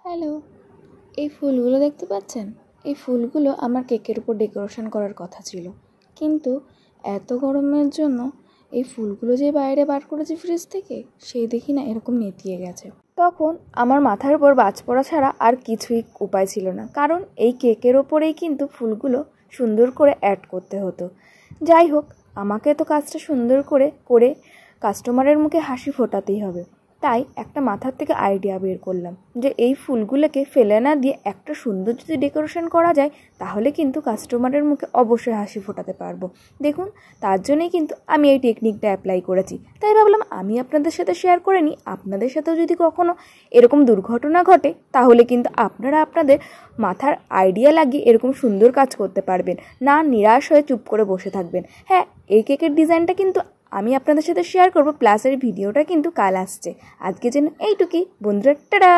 Hello, এই ফুলগুলো দেখতে পাচ্ছেন? এই ফুলগুলো আমার কেকের উপর ডেকোরেশন করার কথা ছিল, কিন্তু এত গরমের জন্য এই ফুলগুলো যে বাইরে বার করেছি ফ্রিজ থেকে, সেই দেখি না এরকম নেতিয়ে গেছে। তখন আমার মাথার উপর বাজ পড়া ছাড়া আর কিছুই উপায় ছিল না, কারণ এই কেকের ওপরেই কিন্তু ফুলগুলো সুন্দর করে অ্যাড করতে হতো। যাই হোক, আমাকে তো কাজটা সুন্দর করে কাস্টমারের মুখে হাসি ফোটাতেই হবে। তাই একটা মাথার থেকে আইডিয়া বের করলাম যে এই ফুলগুলোকে ফেলে না দিয়ে একটা সুন্দর যদি ডেকোরেশন করা যায়, তাহলে কিন্তু কাস্টমারের মুখে অবশ্যই হাসি ফোটাতে পারবো। দেখুন, তার জন্যই কিন্তু আমি এই টেকনিকটা অ্যাপ্লাই করেছি। তাই ভাবলাম আমি আপনাদের সাথে শেয়ার করে নিই। আপনাদের সাথেও যদি কখনো এরকম দুর্ঘটনা ঘটে, তাহলে কিন্তু আপনারা আপনাদের মাথার আইডিয়া লাগিয়ে এরকম সুন্দর কাজ করতে পারবেন না, নিরাশ হয়ে চুপ করে বসে থাকবেন। হ্যাঁ, এই কেকের ডিজাইনটা কিন্তু আমি আপনাদের সাথে শেয়ার করব, প্লাস এর ভিডিওটা কিন্তু কাল আসছে। আজকে যেন এইটুকুই বন্ধুরা, টাটা।